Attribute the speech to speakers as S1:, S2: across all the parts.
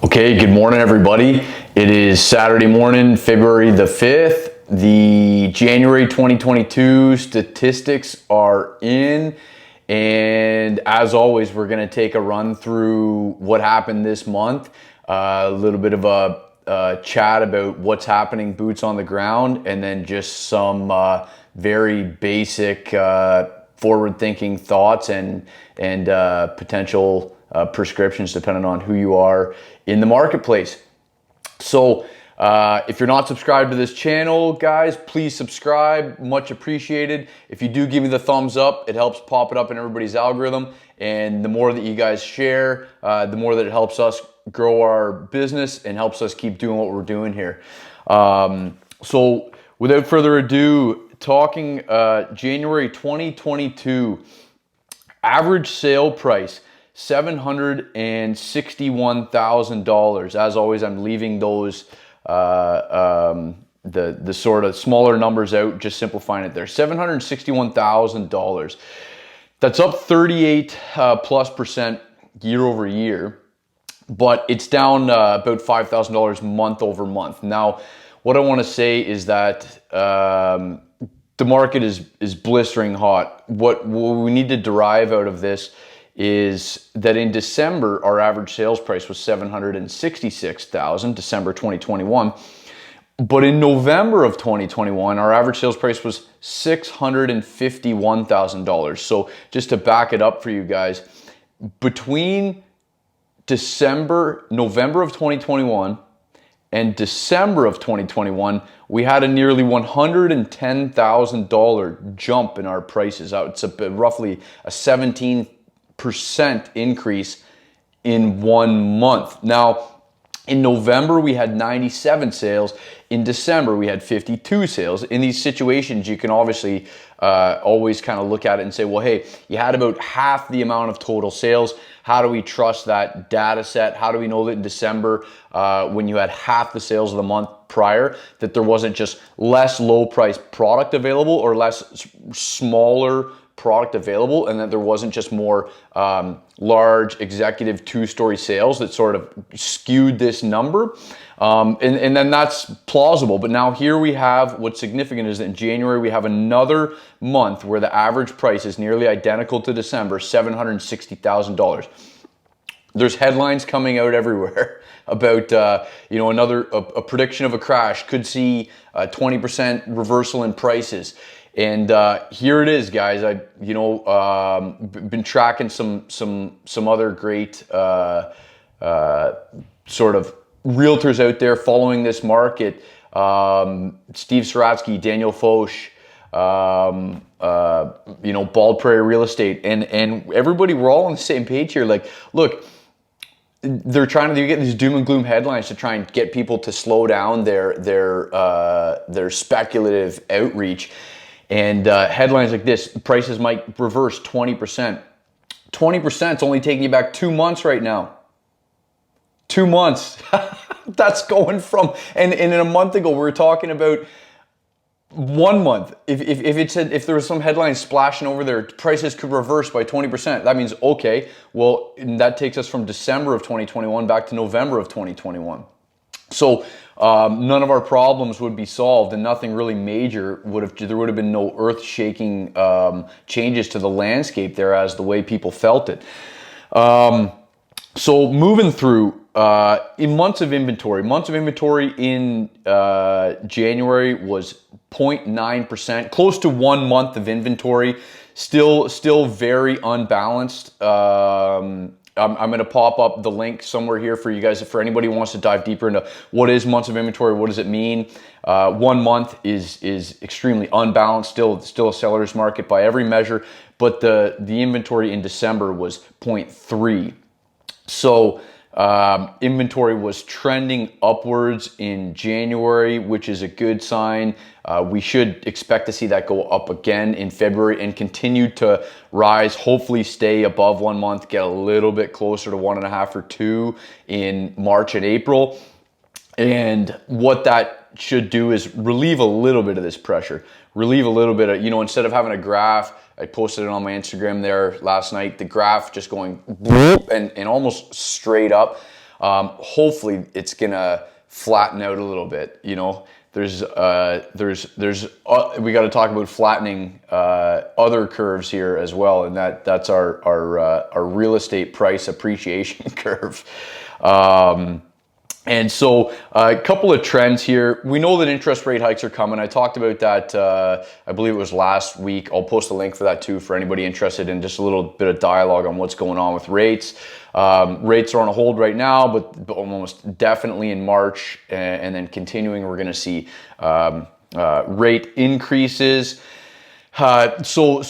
S1: Okay, good morning, everybody. It is Saturday morning, February the 5th. The January 2022 statistics are in. And as always, we're going to take a run through what happened this month, a little bit of a chat about what's happening, boots on the ground, and then just some very basic forward-thinking thoughts and potential prescriptions depending on who you are in the marketplace. So if you're not subscribed to this channel, guys, please subscribe. Much appreciated. If you do give me the thumbs up, it helps pop it up in everybody's algorithm. And the more that you guys share, the more that it helps us grow our business and helps us keep doing what we're doing here. So without further ado, talking January 2022, average sale price, $761,000. As always, I'm leaving those the sort of smaller numbers out, just simplifying it there. $761,000. That's up 38+% year over year, but it's down about $5,000 month over month. Now, what I want to say is that the market is blistering hot. What we need to derive out of this is that in December, our average sales price was $766,000, December 2021. But in November of 2021, our average sales price was $651,000. So just to back it up for you guys, between November of 2021 and December of 2021, we had a nearly $110,000 jump in our prices. It's roughly a 17% increase in 1 month. Now, in November, we had 97 sales. In December, we had 52 sales. In these situations, you can obviously always kind of look at it and say, well, hey, you had about half the amount of total sales. How do we trust that data set? How do we know that in December, when you had half the sales of the month prior, that there wasn't just less low-priced product available or less smaller product available, and that there wasn't just more large executive two-story sales that sort of skewed this number? And then that's plausible. But now here we have, what's significant is that in January we have another month where the average price is nearly identical to December, $760,000. There's headlines coming out everywhere about a prediction of a crash, could see a 20% reversal in prices. And here it is, guys. I've been tracking some other great sort of realtors out there following this market. Steve Saratsky, Daniel Foch, Bald Prairie Real Estate, and everybody. We're all on the same page here. Like, look, they're getting these doom and gloom headlines to try and get people to slow down their speculative outreach. And headlines like this, prices might reverse 20%. 20% is only taking you back 2 months right now. 2 months. That's going from, and in a month ago, we were talking about 1 month. If there was some headline splashing over there, prices could reverse by 20%. That means, okay, well, that takes us from December of 2021 back to November of 2021. So none of our problems would be solved, and nothing really major there would have been no earth-shaking changes to the landscape there as the way people felt it. So moving through, in months of inventory in January was 0.9%, close to 1 month of inventory, still very unbalanced. I'm going to pop up the link somewhere here for you guys, for anybody who wants to dive deeper into what is months of inventory, what does it mean. 1 month is extremely unbalanced, still a seller's market by every measure, but the inventory in December was 0.3. So inventory was trending upwards in January, which is a good sign. We should expect to see that go up again in February and continue to rise, hopefully stay above 1 month, get a little bit closer to 1.5 or 2 in March and April. And what that should do is relieve a little bit of this pressure, relieve a little bit of, instead of having a graph, I posted it on my Instagram there last night, the graph just going and almost straight up. Hopefully it's gonna flatten out a little bit. You know, we got to talk about flattening other curves here as well, and that's our real estate price appreciation curve. And so a couple of trends here. We know that interest rate hikes are coming. I talked about that, I believe it was last week. I'll post a link for that too for anybody interested in just a little bit of dialogue on what's going on with rates. Rates are on a hold right now, but almost definitely in March, and then continuing, we're going to see rate increases. So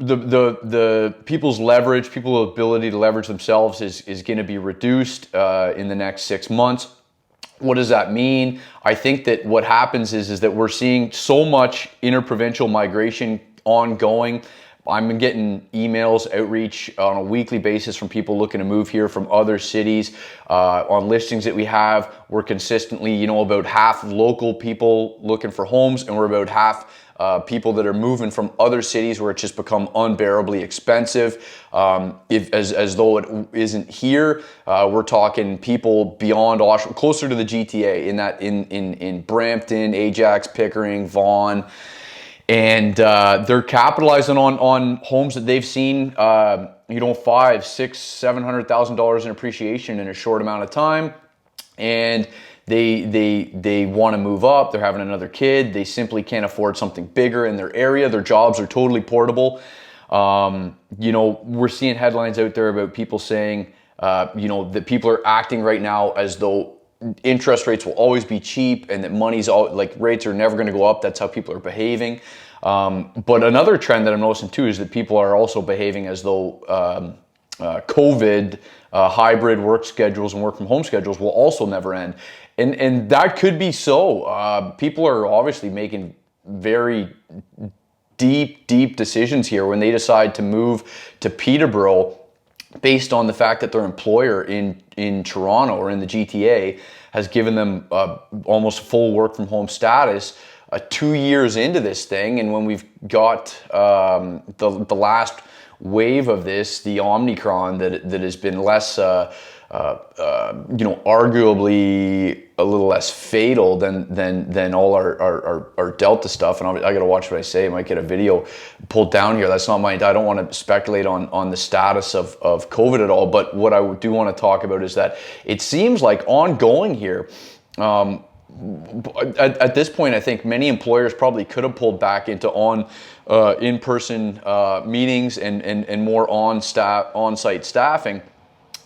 S1: the people's leverage, people's ability to leverage themselves is going to be reduced in the next 6 months. What does that mean? I think that what happens is that we're seeing so much interprovincial migration ongoing. I'm getting emails, outreach on a weekly basis from people looking to move here from other cities. On listings that we have, we're consistently, about half local people looking for homes, and we're about half people that are moving from other cities where it's just become unbearably expensive. As though it isn't here, we're talking people beyond Oshawa, closer to the GTA, in Brampton, Ajax, Pickering, Vaughan. And they're capitalizing on homes that they've seen, $500,000, $600,000, $700,000 in appreciation in a short amount of time, and they want to move up. They're having another kid. They simply can't afford something bigger in their area. Their jobs are totally portable. We're seeing headlines out there about people saying, that people are acting right now as though interest rates will always be cheap and that rates are never going to go up. That's how people are behaving. But another trend that I'm noticing too is that people are also behaving as though COVID, hybrid work schedules and work from home schedules will also never end. And that could be so. People are obviously making very deep decisions here when they decide to move to Peterborough based on the fact that their employer in Toronto or in the GTA has given them almost full work from home status 2 years into this thing. And when we've got the last wave of this, the Omicron that has been less, arguably a little less fatal than all our Delta stuff. And I got to watch what I say. I might get a video pulled down here. That's not I don't want to speculate on the status of COVID at all. But what I do want to talk about is that it seems like ongoing here, at this point, I think many employers probably could have pulled back into in-person meetings and more on-site staffing.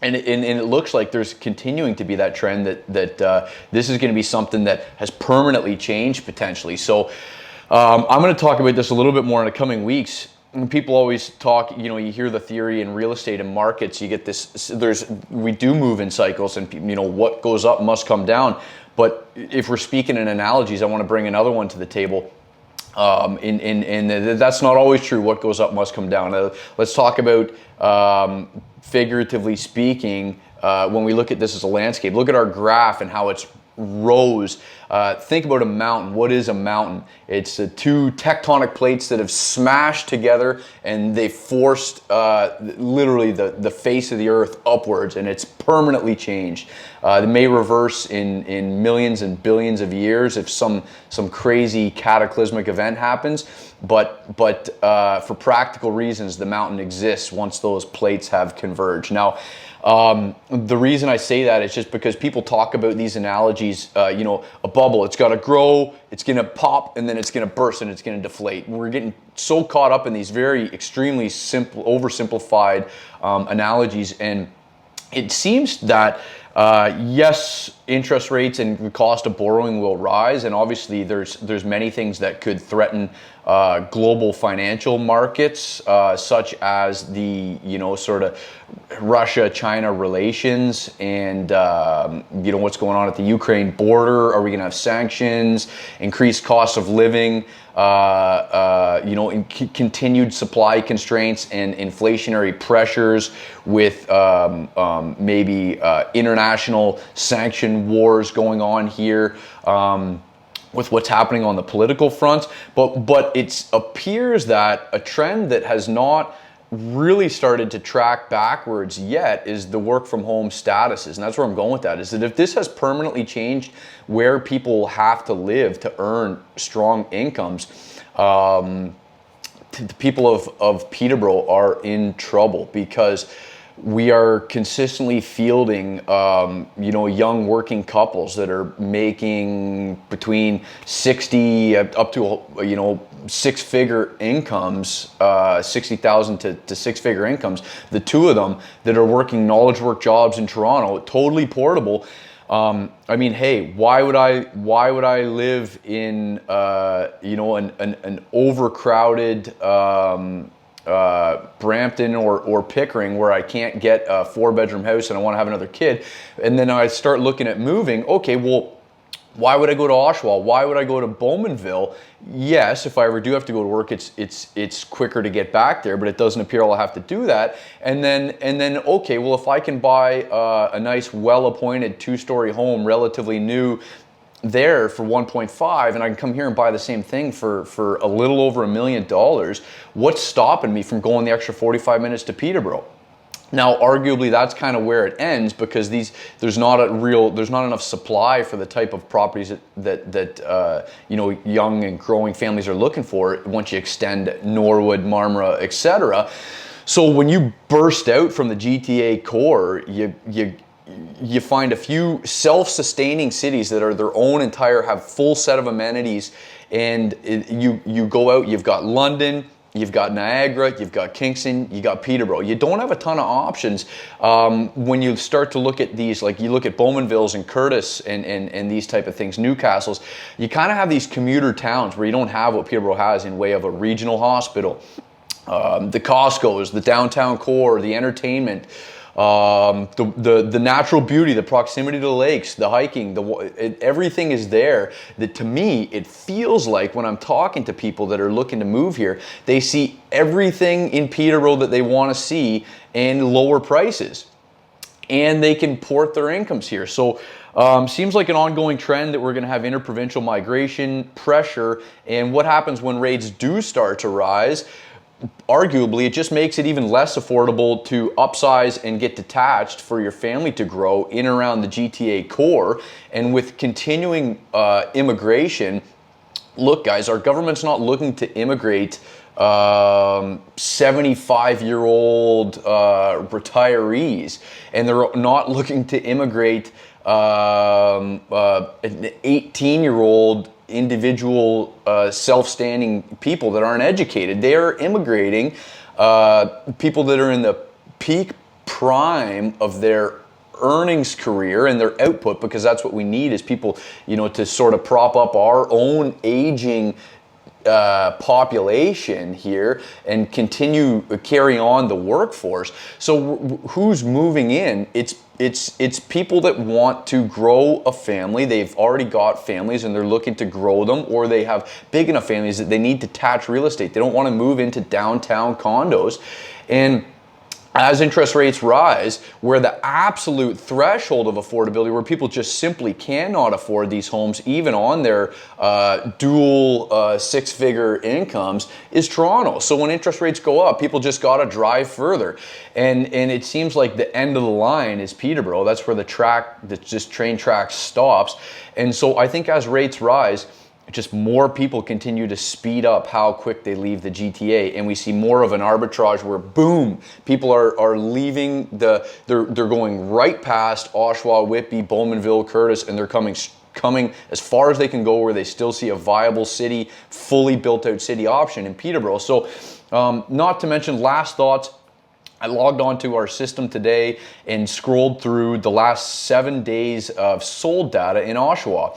S1: And it looks like there's continuing to be that trend that this is going to be something that has permanently changed potentially. So I'm going to talk about this a little bit more in the coming weeks. People always talk, you hear the theory in real estate and markets, you get this, we do move in cycles, and what goes up must come down. But if we're speaking in analogies, I want to bring another one to the table. That's not always true. What goes up must come down. Let's talk about, figuratively speaking, when we look at this as a landscape. Look at our graph and how it's rose. Think about a mountain. What is a mountain? It's two tectonic plates that have smashed together, and they forced literally the face of the earth upwards, and it's permanently changed. It may reverse in millions and billions of years if some crazy cataclysmic event happens, but for practical reasons, the mountain exists once those plates have converged. Now, the reason I say that is just because people talk about these analogies, a bubble, it's got to grow, it's going to pop, and then it's going to burst and it's going to deflate. We're getting so caught up in these very extremely simple, oversimplified analogies, and it seems that yes, interest rates and the cost of borrowing will rise, and obviously there's many things that could threaten global financial markets, such as the sort of Russia-China relations, and what's going on at the Ukraine border. Are we going to have sanctions, increased cost of living, continued supply constraints and inflationary pressures with maybe international sanction wars going on here, with what's happening on the political front. But it appears that a trend that has not really started to track backwards yet is the work from home statuses. And that's where I'm going with that, is that if this has permanently changed where people have to live to earn strong incomes, the people of Peterborough are in trouble, because we are consistently fielding, young working couples that are making between 60 up to, six-figure incomes, 60,000 to six-figure incomes. The two of them that are working knowledge work jobs in Toronto, totally portable. Hey, why would I live in, an overcrowded, Brampton or Pickering, where I can't get a 4-bedroom house and I want to have another kid, and then I start looking at moving. Okay, well, why would I go to Oshawa? Why would I go to Bowmanville? Yes, if I ever do have to go to work, it's quicker to get back there, but it doesn't appear I'll have to do that. And then okay, well, if I can buy a nice, well-appointed 2-story home, relatively new, there for 1.5, and I can come here and buy the same thing for a little over $1 million, what's stopping me from going the extra 45 minutes to Peterborough? Now, arguably, that's kind of where it ends, because there's not enough supply for the type of properties that young and growing families are looking for once you extend Norwood, Marmora, etc. So when you burst out from the GTA core, you find a few self-sustaining cities that are their own entire, have full set of amenities, and you go out, you've got London, you've got Niagara, you've got Kingston, you got Peterborough. You don't have a ton of options when you start to look at these, like you look at Bowmanvilles and Curtis and these type of things, Newcastles. You kind of have these commuter towns where you don't have what Peterborough has in way of a regional hospital, the Costco's, the downtown core, the entertainment, the natural beauty, the proximity to the lakes, the hiking, everything is there. That, to me, it feels like when I'm talking to people that are looking to move here, they see everything in Peterborough that they want to see and lower prices, and they can port their incomes here. So seems like an ongoing trend that we're going to have interprovincial migration pressure. And what happens when rates do start to rise? Arguably, it just makes it even less affordable to upsize and get detached for your family to grow in around the GTA core. And with continuing immigration, look, guys, our government's not looking to immigrate 75-year-old retirees, and they're not looking to immigrate an 18-year-old individual self-standing people that aren't educated. They are immigrating people that are in the peak prime of their earnings career and their output, because that's what we need, is people, to sort of prop up our own aging population here and continue carry on the workforce. So who's moving in? It's people that want to grow a family. They've already got families and they're looking to grow them, or they have big enough families that they need detached real estate. They don't want to move into downtown condos. And as interest rates rise, where the absolute threshold of affordability, where people just simply cannot afford these homes, even on their dual six-figure incomes, is Toronto. So when interest rates go up, people just got to drive further. And it seems like the end of the line is Peterborough. That's where the train track stops. And so I think as rates rise, just more people continue to speed up how quick they leave the GTA, and we see more of an arbitrage where, boom, people are leaving they're going right past Oshawa, Whitby, Bowmanville, Curtis, and they're coming as far as they can go, where they still see a viable city, fully built out city option in Peterborough. So not to mention, last thoughts, I logged onto our system today and scrolled through the last 7 days of sold data in Oshawa.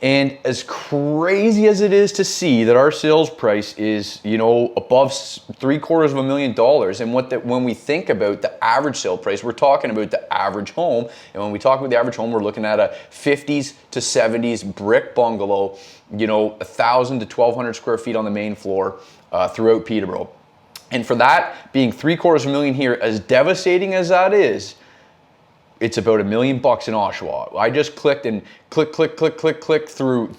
S1: And as crazy as it is to see that our sales price is, above $750,000, and when we think about the average sale price, we're talking about the average home. And when we talk about the average home, we're looking at a 50s to 70s brick bungalow, 1,000 to 1,200 square feet on the main floor throughout Peterborough. And for that being $750,000 here, as devastating as that is, it's about $1 million in Oshawa. I just clicked and click through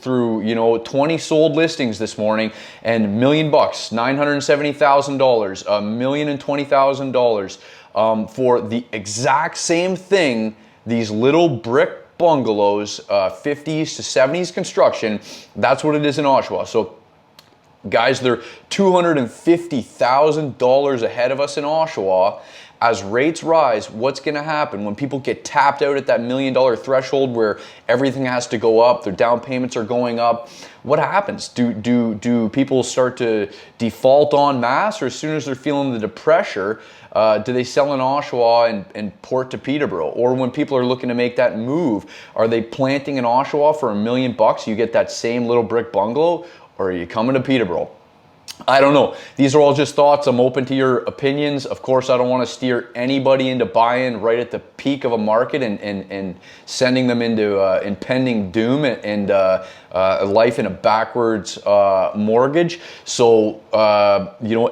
S1: 20 sold listings this morning, and $1 million, $970,000, $1,020,000 for the exact same thing. These little brick bungalows, 50s to 70s construction. That's what it is in Oshawa. So guys, they're $250,000 ahead of us in Oshawa. As rates rise, what's going to happen when people get tapped out at that $1 million threshold where everything has to go up, their down payments are going up? What happens? Do people start to default en masse, or as soon as they're feeling the pressure, do they sell in Oshawa and port to Peterborough? Or when people are looking to make that move, are they planting in Oshawa for $1 million? You get that same little brick bungalow, or are you coming to Peterborough? I don't know. These are all just thoughts. I'm open to your opinions. Of course, I don't want to steer anybody into buying right at the peak of a market and sending them into impending doom and life in a backwards mortgage. So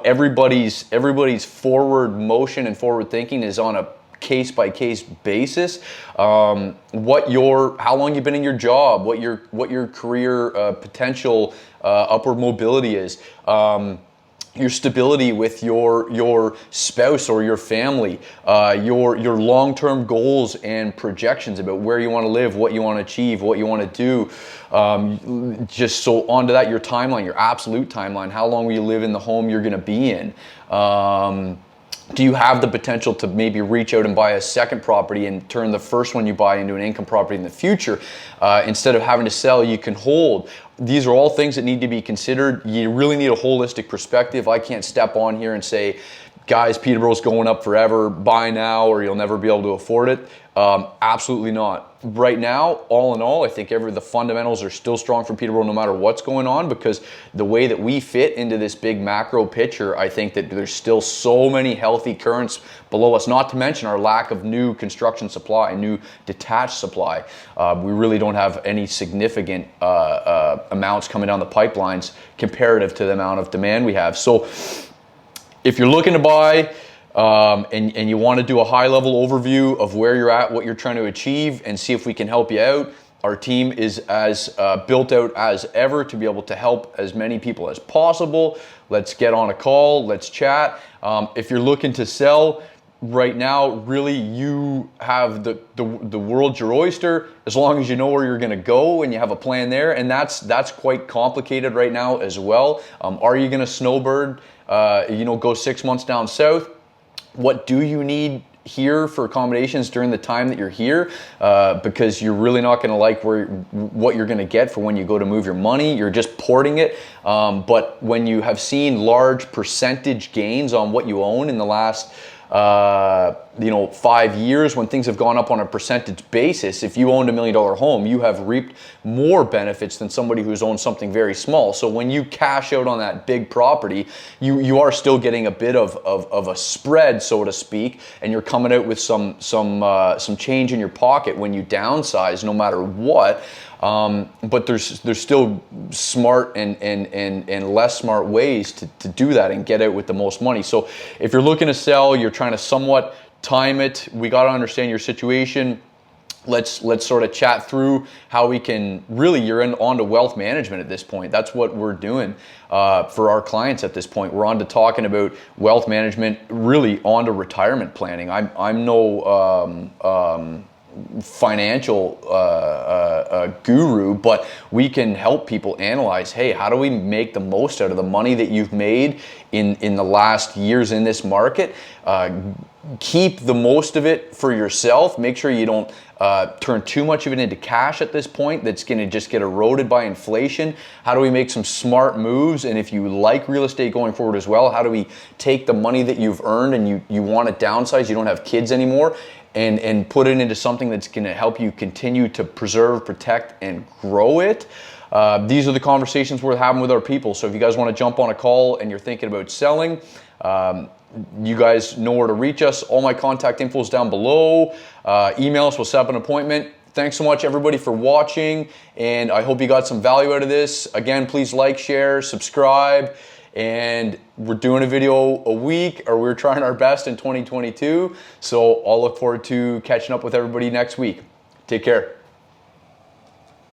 S1: everybody's forward motion and forward thinking is on a case-by-case basis. How long you've been in your job, what your career potential upward mobility is, your stability with your spouse or your family, your long-term goals and projections about where you want to live, what you want to achieve, what you want to do. Just so onto that, your timeline, your absolute timeline. How long will you live in the home you're going to be in? Do you have the potential to maybe reach out and buy a second property and turn the first one you buy into an income property in the future? Instead of having to sell, you can hold. These are all things that need to be considered. You really need a holistic perspective. I can't step on here and say, guys, Peterborough's going up forever, buy now or you'll never be able to afford it. Absolutely not. Right now, all in all, I think the fundamentals are still strong for Peterborough no matter what's going on, because the way that we fit into this big macro picture, I think that there's still so many healthy currents below us, not to mention our lack of new construction supply, new detached supply. We really don't have any significant amounts coming down the pipelines comparative to the amount of demand we have. So if you're looking to buy, and you want to do a high-level overview of where you're at, what you're trying to achieve, and see if we can help you out, our team is as built out as ever to be able to help as many people as possible. Let's get on a call. Let's chat. If you're looking to sell right now, really you have the world's your oyster, as long as you know where you're going to go and you have a plan there. And that's quite complicated right now as well. Are you going to snowbird? Go 6 months down south? What do you need here for accommodations during the time that you're here? Because you're really not going to like what you're going to get for when you go to move your money. You're just porting it. But when you have seen large percentage gains on what you own in the last 5 years, when things have gone up on a percentage basis, if you owned $1 million home, you have reaped more benefits than somebody who's owned something very small. So when you cash out on that big property, you are still getting a bit of a spread, so to speak, and you're coming out with some change in your pocket when you downsize, no matter what. But there's still smart and less smart ways to do that and get out with the most money. So if you're looking to sell, you're trying to somewhat time it, we got to understand your situation. Let's sort of chat through how we can you're on to wealth management at this point. That's what we're doing for our clients at this point. We're on to talking about wealth management, really on to retirement planning. I'm no financial guru, but we can help people analyze, hey, how do we make the most out of the money that you've made in the last years in this market? Keep the most of it for yourself. Make sure you don't turn too much of it into cash at this point that's going to just get eroded by inflation. How do we make some smart moves? And if you like real estate going forward as well, how do we take the money that you've earned and you want to downsize, you don't have kids anymore, and put it into something that's going to help you continue to preserve, protect, and grow it? These are the conversations we're having with our people. So if you guys want to jump on a call and you're thinking about selling, you guys know where to reach us. All my contact info is down below. Email us, we'll set up an appointment. Thanks so much, everybody, for watching, and I hope you got some value out of this. Again, please like, share, subscribe, and we're doing a video a week, or we're trying our best in 2022. So I'll look forward to catching up with everybody next week. Take care.